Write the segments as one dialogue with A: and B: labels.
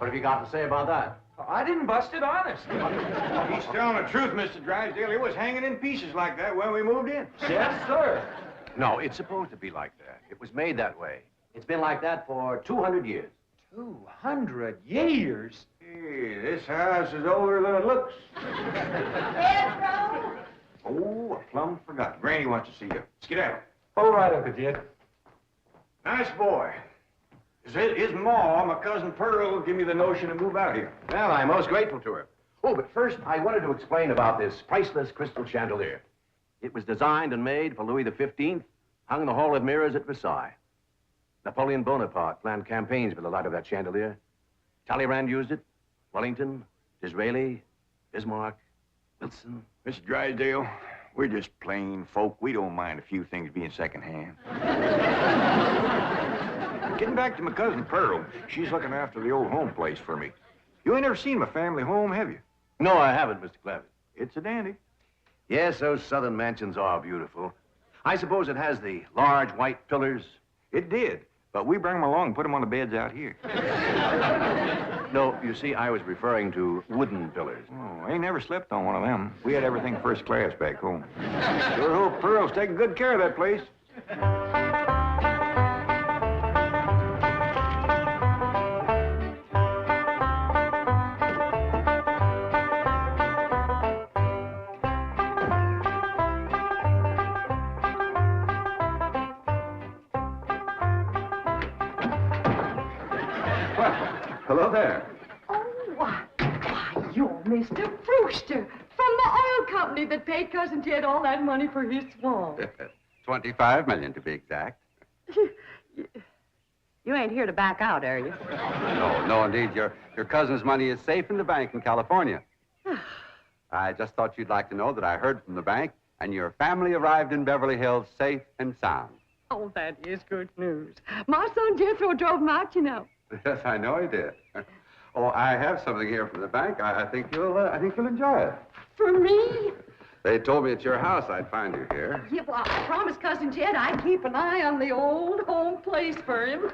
A: What have you got to say about that?
B: I didn't bust it, honest.
C: He's telling the truth, Mr. Drysdale. It was hanging in pieces like that when we moved in.
B: Yes, sir.
A: No, it's supposed to be like that. It was made that way. It's been like that for 200 years.
B: 200 years?
C: Hey, this house is older than it looks.
D: Pedro!
C: Oh, I plumb forgot. Granny wants to see you. Skedaddle.
B: All right, Uncle Jed.
C: Nice boy. His ma, my cousin Pearl, gave me the notion to move out here.
A: Well, I'm most grateful to her. Oh, but first, I wanted to explain about this priceless crystal chandelier. It was designed and made for Louis XV, hung in the Hall of Mirrors at Versailles. Napoleon Bonaparte planned campaigns with the light of that chandelier. Talleyrand used it. Wellington, Disraeli, Bismarck, Wilson.
C: Mr. Drysdale, we're just plain folk. We don't mind a few things being secondhand. Getting back to my cousin Pearl, she's looking after the old home place for me. You ain't never seen my family home, have you?
A: No, I haven't, Mr. Clavitt.
C: It's a dandy.
A: Yes, those southern mansions are beautiful. I suppose it has the large white pillars.
C: It did, but we bring them along and put them on the beds out here.
A: No, you see, I was referring to wooden pillars.
C: Oh, I ain't never slept on one of them. We had everything first class back home. Sure hope Pearl's taking good care of that place.
A: Hello there.
D: Oh, why, you're Mr. Brewster from the oil company that paid Cousin Jed all that money for his swamp.
E: 25 million to be exact.
D: You ain't here to back out, are you?
E: No, indeed. Your cousin's money is safe in the bank in California. I just thought you'd like to know that I heard from the bank and your family arrived in Beverly Hills safe and sound.
D: Oh, that is good news. My son Jethro drove him out, you know.
E: Yes, I know he did. Oh, I have something here from the bank. I think you'll enjoy it.
D: For me?
E: They told me at your house I'd find you here.
D: Yeah, well, I promised Cousin Jed I'd keep an eye on the old home place for him.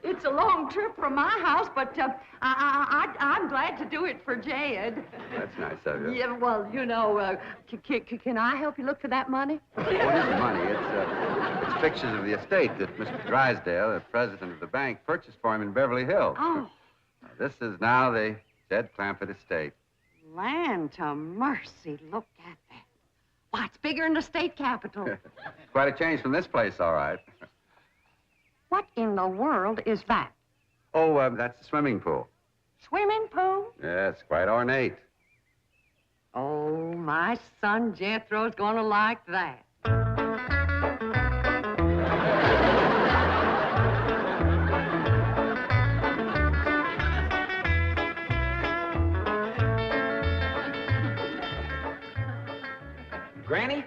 D: It's a long trip from my house, but I'm glad to do it for Jed.
E: That's nice of you.
D: Yeah, well, you know, can I help you look for that money?
E: What is the money? It's pictures of the estate that Mr. Drysdale, the president of the bank, purchased for him in Beverly Hills.
D: Oh.
E: This is now the Jed Clampett estate.
D: Land to mercy, look at that. Why, it's bigger than the state capitol.
E: Quite a change from this place, all right.
D: What in the world is that?
E: Oh, that's the swimming pool.
D: Swimming pool?
E: Yes, quite ornate.
D: Oh, my son Jethro's gonna like that.
B: Granny,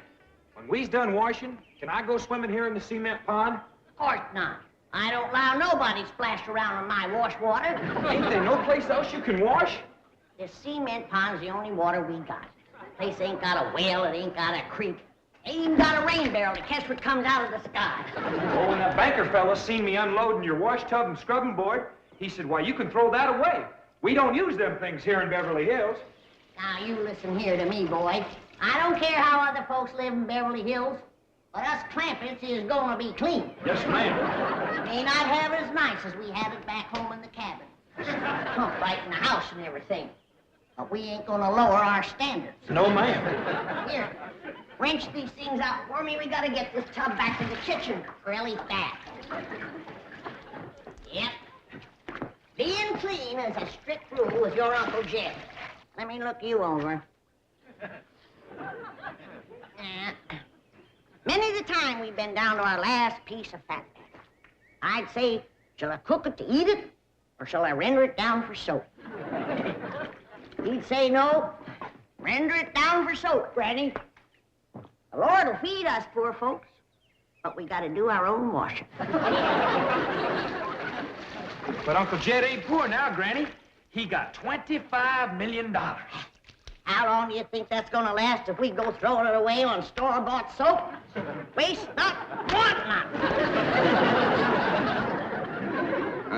B: when we's done washing, can I go swimming here in the cement pond?
F: Of course not. I don't allow nobody splashed around in my wash water.
B: Ain't there no place else you can wash?
F: The cement pond's the only water we got. Place ain't got a well, it ain't got a creek. Ain't even got a rain barrel to catch what comes out of the sky.
B: Oh, when that banker fella seen me unloading your wash tub and scrubbing board, he said, why, you can throw that away. We don't use them things here in Beverly Hills.
F: Now, you listen here to me, boy. I don't care how other folks live in Beverly Hills, but us Clampetts is gonna be clean.
B: Yes, ma'am.
F: We may not have it as nice as we have it back home in the cabin. Pump right in the house and everything. But we ain't gonna lower our standards.
B: No, ma'am.
F: Here, wrench these things out for me. We gotta get this tub back to the kitchen for Ellie back. Yep. Being clean is a strict rule with your Uncle Jed. Let me look you over. Many the time we've been down to our last piece of fat. I'd say, shall I cook it to eat it, or shall I render it down for soap? He'd say no, render it down for soap, Granny. The Lord will feed us poor folks, but we gotta do our own washing.
B: But Uncle Jed ain't poor now, Granny. He got $25 million.
F: How long do you think that's gonna last if we go throwing it away on store-bought soap? Waste not, want not.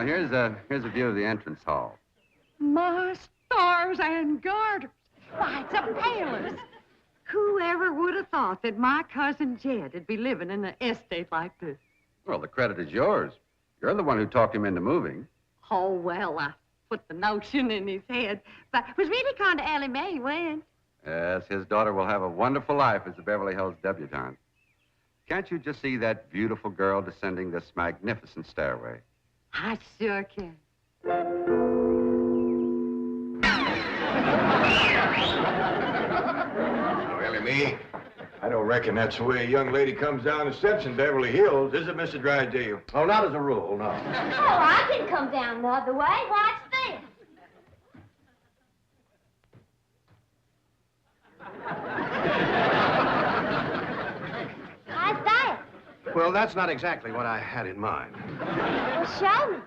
E: here's a view of the entrance hall.
D: My stars and garters. Why, it's a palace. Whoever would have thought that my cousin Jed would be living in an estate like this?
E: Well, the credit is yours. You're the one who talked him into moving.
D: Oh, well, I put the notion in his head. But it was really kind of Ellie Mae when.
E: Yes, his daughter will have a wonderful life as a Beverly Hills debutante. Can't you just see that beautiful girl descending this magnificent stairway?
D: I sure can.
C: Oh, Ellie Mae, I don't reckon that's the way a young lady comes down the steps in Beverly Hills, is it, Mr. Drysdale?
A: Oh, not as a rule, no.
G: Oh, I can come down the other way. Watch this. How's that?
A: Well, that's not exactly what I had in mind.
G: Well, show me.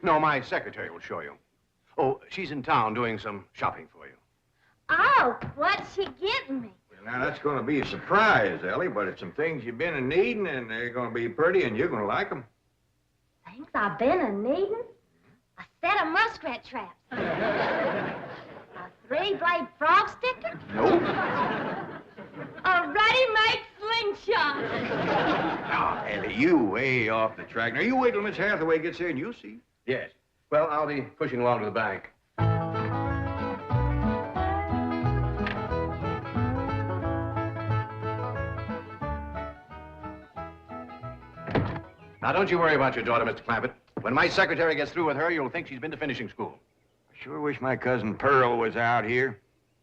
A: No, my secretary will show you. Oh, she's in town doing some shopping for you.
G: Oh, what's she getting me?
C: Now, that's going to be a surprise, Ellie, but it's some things you've been a-needing, and they're going to be pretty, and you're going to like them.
G: Things I've been a-needing? A set of muskrat traps. A three-blade frog sticker?
C: Nope.
G: A ready-made slingshot.
C: Now, Ellie, you way off the track. Now, you wait till Miss Hathaway gets here, and you'll see.
A: Yes. Well, I'll be pushing along to the bank. Now, don't you worry about your daughter, Mr. Clampett. When my secretary gets through with her, you'll think she's been to finishing school.
C: I sure wish my cousin Pearl was out here,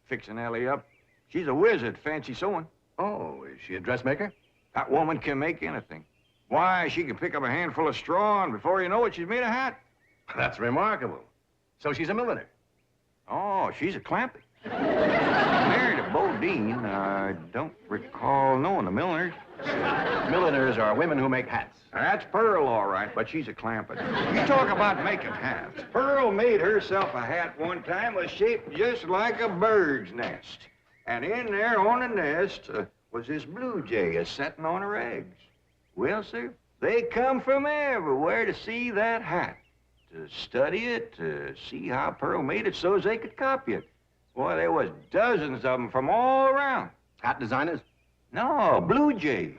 C: fixing Ellie up. She's a whiz at fancy sewing.
A: Oh, is she a dressmaker?
C: That woman can make anything. Why, she can pick up a handful of straw, and before you know it, she's made a hat.
A: That's remarkable. So she's a milliner.
C: Oh, she's a Clampett. Married to Bodine. I don't recall knowing the milliners.
A: Milliners are women who make hats.
C: Now, that's Pearl, all right, but she's a Clampett. You talk about making hats. Pearl made herself a hat one time that was shaped just like a bird's nest. And in there on the nest was this blue jay a-setting on her eggs. Well, sir, they come from everywhere to see that hat, to study it, to see how Pearl made it so as they could copy it. Boy, there was dozens of them from all around.
A: Hat designers?
C: No, blue jay.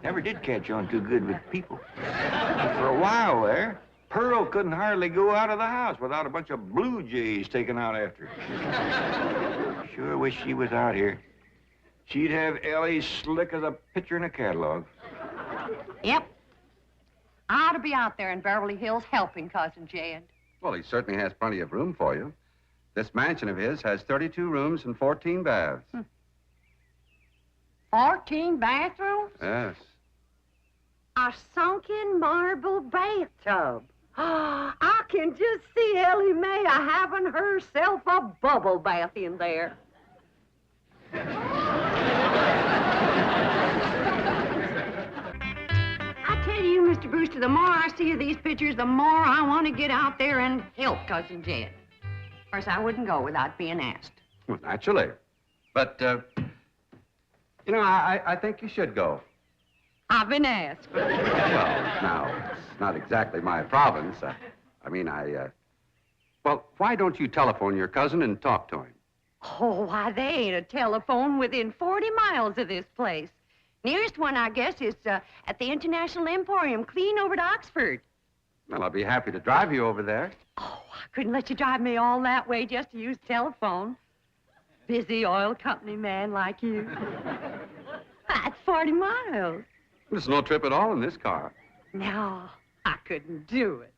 C: Never did catch on too good with people. But for a while there, Pearl couldn't hardly go out of the house without a bunch of blue jays taken out after her. Sure wish she was out here. She'd have Ellie slick as a picture in a catalog.
D: Yep. I ought to be out there in Beverly Hills helping Cousin Jed.
E: Well, he certainly has plenty of room for you. This mansion of his has 32 rooms and 14 baths.
D: 14 bathrooms?
E: Yes.
D: A sunken marble bathtub. I can just see Ellie Mae having herself a bubble bath in there. I tell you, Mr. Brewster, the more I see of these pictures, the more I want to get out there and help Cousin Jed. Of course, I wouldn't go without being asked.
E: Well, naturally. But, you know, I think you should go.
D: I've been asked.
E: Well, now, it's not exactly my province. Well, why don't you telephone your cousin and talk to him?
D: Oh, why, they ain't a telephone within 40 miles of this place. Nearest one, I guess, is at the International Emporium, clean over to Oxford.
E: Well, I'll be happy to drive you over there.
D: Oh, I couldn't let you drive me all that way just to use telephone. Busy oil company man like you. That's 40 miles.
E: There's no trip at all in this car.
D: No, I couldn't do it.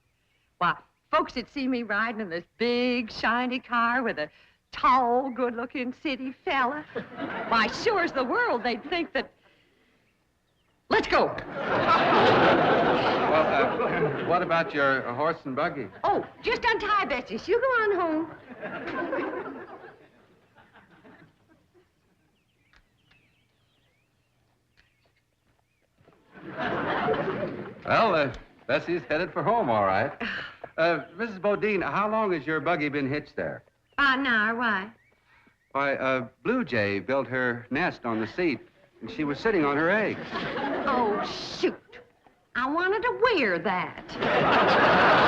D: Why, folks would see me riding in this big, shiny car with a tall, good-looking city fella. Why, sure as the world, they'd think that... Let's go.
E: Well, what about your horse and buggy?
D: Oh, just untie Betsy. You go on home.
E: Well, Bessie's headed for home, all right. Mrs. Bodine, how long has your buggy been hitched there?
D: An hour, why?
E: Why, Blue Jay built her nest on the seat, and she was sitting on her eggs.
D: Oh, shoot. I wanted to wear that.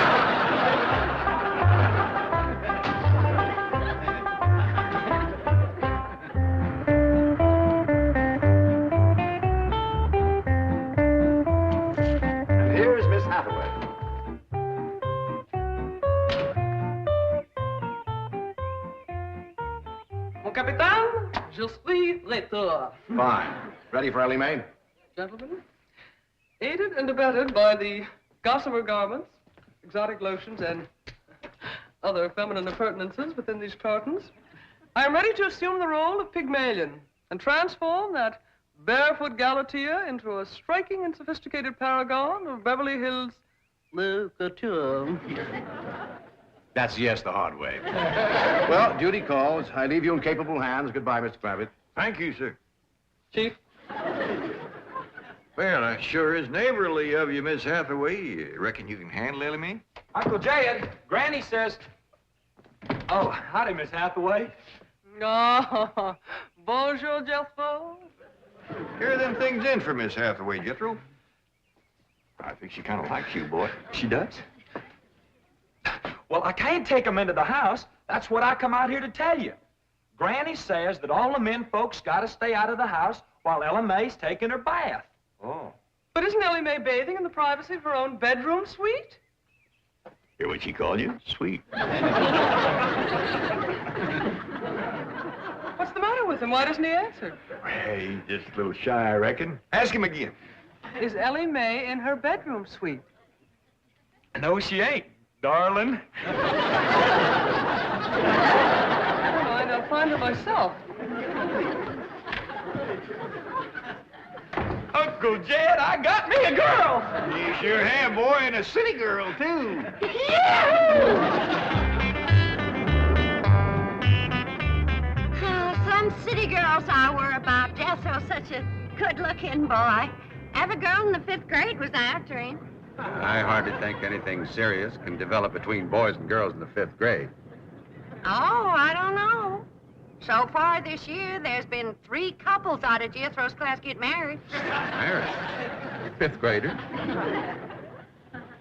A: And here's Miss Hathaway.
H: Mon capitaine, je suis retour.
A: Fine. Ready for Ellie Mae?
H: Gentlemen, aided and abetted by the gossamer garments, exotic lotions, and other feminine appurtenances within these cartons, I am ready to assume the role of Pygmalion and transform that barefoot Galatea into a striking and sophisticated paragon of Beverly Hills literature.
A: That's yes the hard way. Well, duty calls. I leave you in capable hands. Goodbye, Mr. Kravitz.
C: Thank you, sir.
H: Chief,
C: Well, that sure is neighborly of you, Miss Hathaway. Reckon you can handle Ellie Mae?
B: Uncle Jed, Granny says... Oh, howdy, Miss Hathaway.
H: oh, bonjour, Jethro.
C: Here are them things in for Miss Hathaway, Jethro. I think she kind of likes you, boy.
B: She does? Well, I can't take 'em into the house. That's what I come out here to tell you. Granny says that all the men folks got to stay out of the house while Ella Mae's taking her bath.
C: Oh.
H: But isn't Ellie Mae bathing in the privacy of her own bedroom suite?
C: Hear what she called you? Sweet.
H: What's the matter with him? Why doesn't he answer?
C: Hey, he's just a little shy, I reckon. Ask him again.
H: Is Ellie Mae in her bedroom suite?
B: No, she ain't, darling.
H: I'll find her myself.
B: Uncle Jed, I got me a girl.
C: You sure have, boy, and a city girl, too.
D: Some city girls I were about. Jethro's such a good-looking boy. Every girl in the 5th grade was after him.
E: I hardly think anything serious can develop between boys and girls in the 5th grade.
D: Oh, I don't know. So far this year, there's been 3 couples out of Jethro's class get married.
E: Married? 5th grader?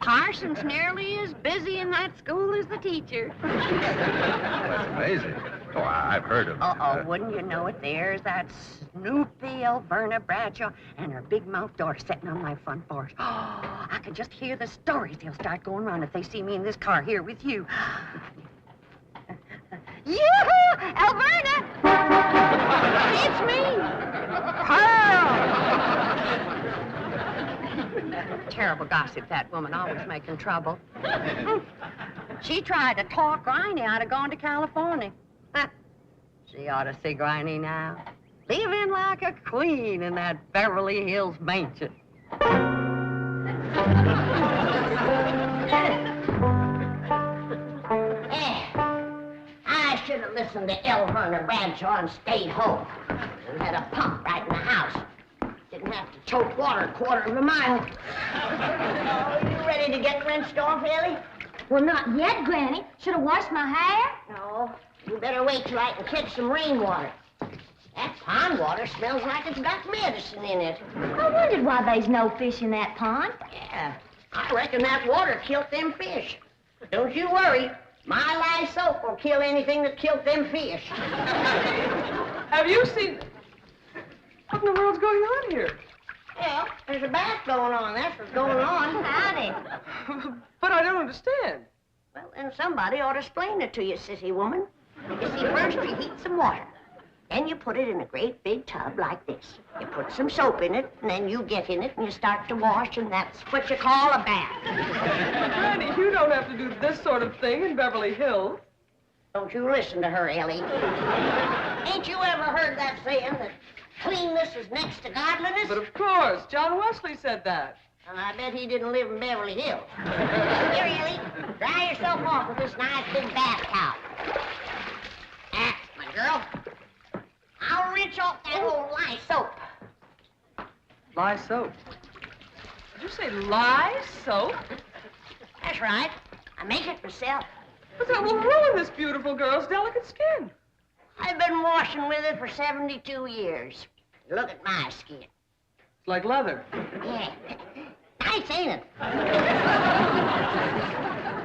D: Parson's nearly as busy in that school as the teacher.
E: That's amazing. Oh, I've heard of
D: Uh-oh, wouldn't you know it? There's that Snoopy Alverna Bradshaw and her big mouth daughter sitting on my front porch. Oh, I can just hear the stories they'll start going around if they see me in this car here with you. Yoo-hoo! Alverna! It's me! Pearl! Terrible gossip, that woman, always making trouble. She tried to talk Granny out of going to California. She ought to see Granny now. Living like a queen in that Beverly Hills mansion.
F: I should have listened to Alverna Bradshaw and stayed home. And had a pump right in the house. Didn't have to tote water a quarter of a mile. Oh, you ready to get rinsed off, Ellie?
G: Well, not yet, Granny. Should have washed my hair.
F: No. You better wait till I can catch some rainwater. That pond water smells like it's got medicine in it.
G: I wondered why there's no fish in that pond.
F: Yeah, I reckon that water killed them fish. Don't you worry. My lye soap will kill anything that killed them fish.
H: Have you seen... What in the world's going on here?
F: Well, there's a bath going on. That's what's going on.
G: Howdy.
H: But I don't understand.
F: Well, then somebody ought to explain it to you, sissy woman. You see, first you heat some water. Then you put it in a great big tub like this. You put some soap in it, and then you get in it, and you start to wash, and that's what you call a bath.
H: Granny, you don't have to do this sort of thing in Beverly Hills.
F: Don't you listen to her, Ellie. Ain't you ever heard that saying that cleanness is next to godliness?
H: But of course, John Wesley said that.
F: And I bet he didn't live in Beverly Hills. Here, Ellie, dry yourself off with this nice big bath towel. That's my girl. I'll rinse off that old lye soap.
H: Lye soap. Did you say lye soap?
F: That's right. I make it myself.
H: But that will ruin this beautiful girl's delicate skin.
F: I've been washing with it for 72 years. Look at my skin.
H: It's like leather.
F: Yeah. I nights, ain't it?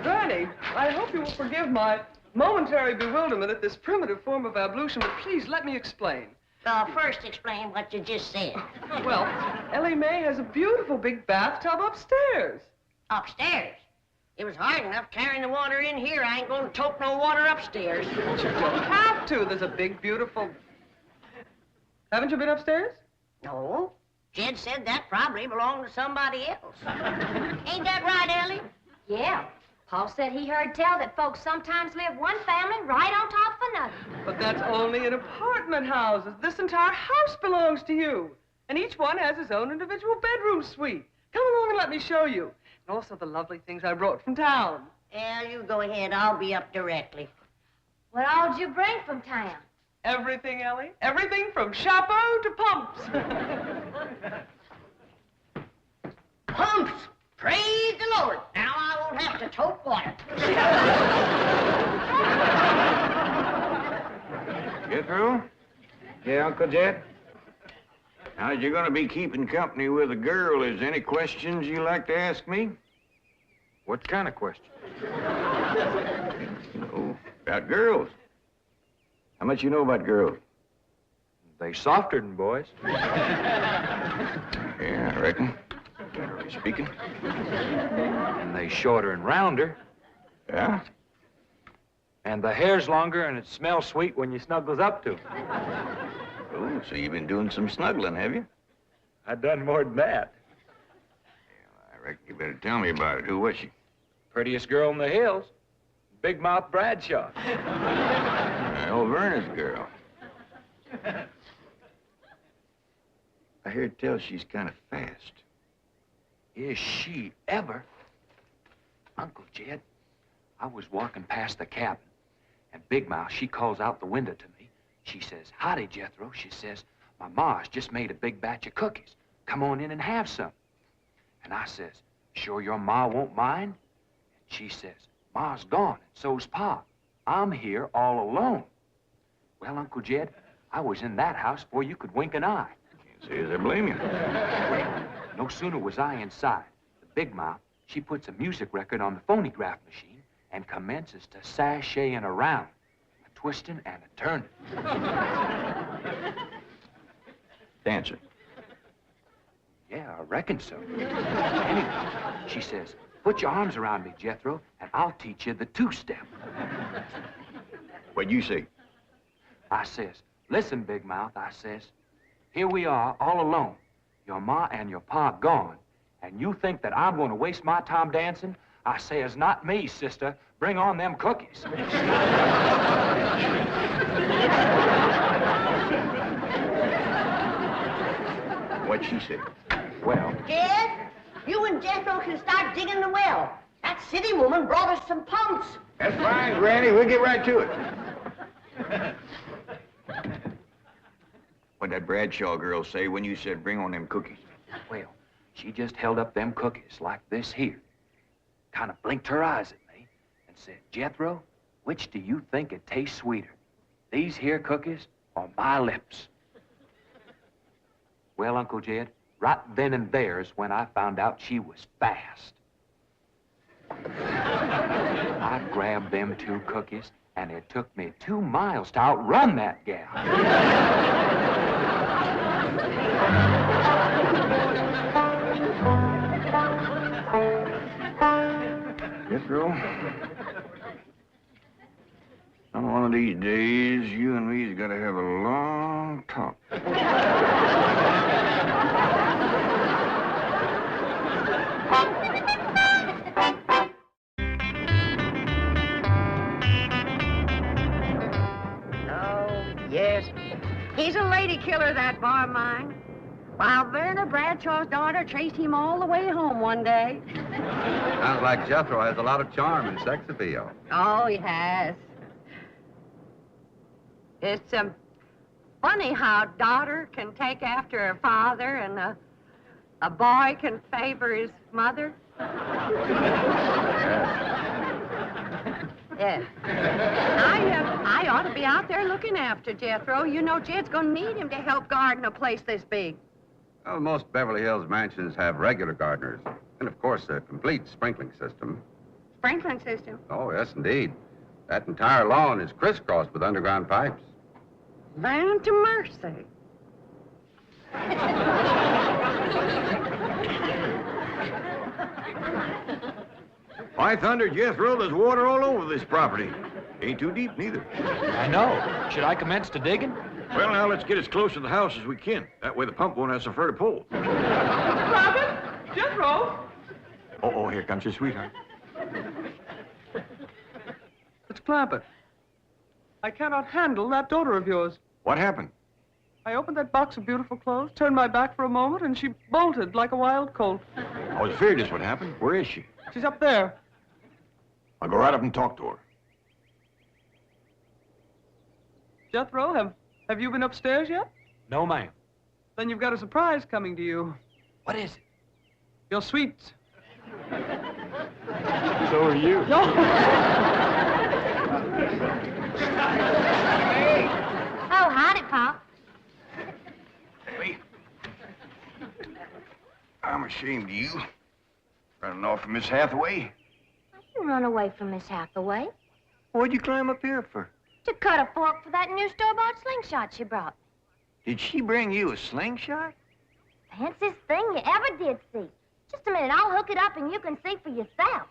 H: Granny, I hope you will forgive my momentary bewilderment at this primitive form of ablution, but please let me explain.
F: First explain what you just said.
H: Well, Ellie Mae has a beautiful big bathtub upstairs.
F: Upstairs. It was hard enough carrying the water in here. I ain't gonna tote no water upstairs.
H: But you don't have to. There's a big, beautiful... Haven't you been upstairs?
F: No. Jed said that probably belonged to somebody else. Ain't that right, Ellie?
G: Yeah. Paul said he heard tell that folks sometimes live one family right on top of another.
H: But that's only in apartment houses. This entire house belongs to you. And each one has his own individual bedroom suite. Come along and let me show you. And also the lovely things I brought from town.
F: Yeah, you go ahead. I'll be up directly.
G: What all'd you bring from town?
H: Everything, Ellie. Everything from chapeau to pumps.
F: Pumps! Praise the Lord. Now I won't have to tote water.
C: Get through? Yeah, Uncle Jed? Now, as you're going to be keeping company with a girl, is there any questions you like to ask me?
B: What kind of question?
C: About girls. How much you know about girls?
B: They softer than boys.
C: Yeah, I reckon. Generally speaking.
B: And they shorter and rounder.
C: Yeah?
B: And the hair's longer and it smells sweet when you snuggles up to 'em.
C: Oh, so you've been doing some snuggling, have you?
B: I done more than that.
C: I reckon you better tell me about it. Who was she?
B: Prettiest girl in the hills. Big Mouth Bradshaw.
C: Old Verna's girl. I hear tell she's kind of fast.
B: Is she ever? Uncle Jed, I was walking past the cabin, and Big Mouth, she calls out the window to me. She says, "Howdy, Jethro." She says, "My ma's just made a big batch of cookies. Come on in and have some." And I says, "Sure your ma won't mind?" And she says, "Ma's gone, and so's Pa. I'm here all alone." Well, Uncle Jed, I was in that house before you could wink an eye.
C: Can't say as I blame you.
B: No sooner was I inside, the Big Mouth, she puts a music record on the phonograph machine and commences to sashaying around, a twisting and a turning.
C: Dancing.
B: Yeah, I reckon so. Anyway, she says, "Put your arms around me, Jethro, and I'll teach you the two-step."
C: What'd you say?
B: I says, "Listen, Big Mouth," I says, "here we are all alone. Your ma and your pa gone, and you think that I'm going to waste my time dancing?" I says, "Not me, sister. Bring on them cookies."
C: What'd she say?
B: Well,
F: Jed, you and Jethro can start digging the well. That city woman brought us some pumps.
C: That's fine, Granny. We'll get right to it. What'd that Bradshaw girl say when you said bring on them cookies?
B: well, she just held up them cookies like this here, kind of blinked her eyes at me, and said, "Jethro, which do you think it tastes sweeter, these here cookies or my lips?" Well, Uncle Jed, right then and there's when I found out she was fast. I grabbed them two cookies, and it took me 2 miles to outrun that gal.
C: Jethro, on one of these days, you and me's got to have a long talk.
D: Yes. He's a lady killer, that bar of mine. While Verna Bradshaw's daughter traced him all the way home one day.
E: Sounds like Jethro has a lot of charm and sex appeal.
D: Oh, he has. It's funny how a daughter can take after her father and a boy can favor his mother. Yeah. I ought to be out there looking after Jethro. You know, Jed's gonna need him to help garden a place this big.
E: Well, most Beverly Hills mansions have regular gardeners. And, of course, a complete sprinkling system.
D: Sprinkling system.
E: Oh, yes, indeed. That entire lawn is crisscrossed with underground pipes.
D: Land to mercy.
C: By thunder, Jethro, there's water all over this property. Ain't too deep, neither.
B: I know. Should I commence the digging?
C: Well, now, let's get as close to the house as we can. That way the pump won't have so far to pull.
H: Robin? Jethro?
C: Oh, here comes your sweetheart.
H: It's Clampett. I cannot handle that daughter of yours.
C: What happened?
H: I opened that box of beautiful clothes, turned my back for a moment, and she bolted like a wild colt.
C: I was afraid this would happen. Where is she?
H: She's up there.
C: I'll go right up and talk to her.
H: Jethro, have you been upstairs yet?
B: No, ma'am.
H: Then you've got a surprise coming to you.
B: What is it?
H: Your sweets.
C: So are you.
G: Oh, howdy, Pop.
C: Wait. I'm ashamed of you. Running off from Miss Hathaway.
G: I didn't run away from Miss Hathaway.
C: What'd you climb up here for?
G: To cut a fork for that new store-bought slingshot she brought.
C: Did she bring you a slingshot?
G: Fanciest thing you ever did see. Just a minute, I'll hook it up and you can see for yourself.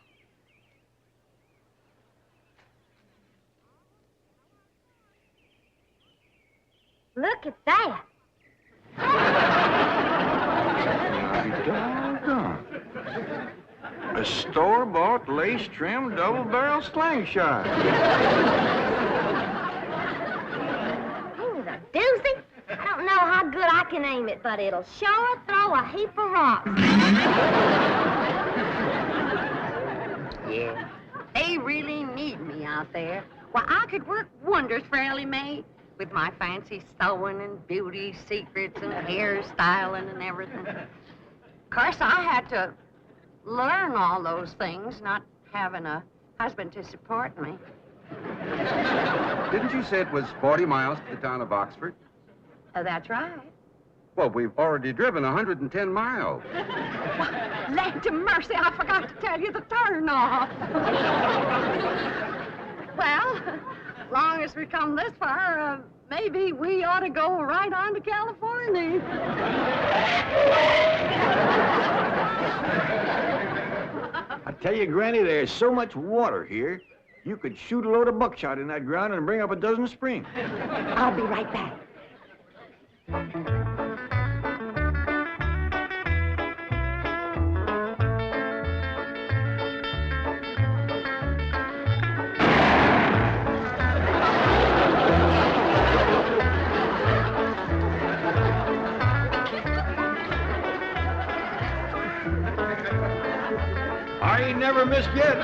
G: Look at that.
C: Doggone. A store-bought, lace-trimmed, double-barrel slingshot.
G: Ain't it a doozy? I don't know how good I can aim it, but it'll sure throw a heap of rocks.
D: Yeah, they really need me out there. Why, I could work wonders for Ellie Mae with my fancy sewing and beauty secrets and hairstyling and everything. Of course, I had to learn all those things, not having a husband to support me.
E: Didn't you say it was 40 miles to the town of Oxford?
D: Oh, that's right.
E: Well, we've already driven 110 miles.
D: Land to mercy, I forgot to tell you the turn off. Well, as long as we come this far, maybe we ought to go right on to California.
C: I tell you, Granny, there's so much water here, you could shoot a load of buckshot in that ground and bring up a dozen springs.
D: I'll be right back.
C: I ain't never missed yet.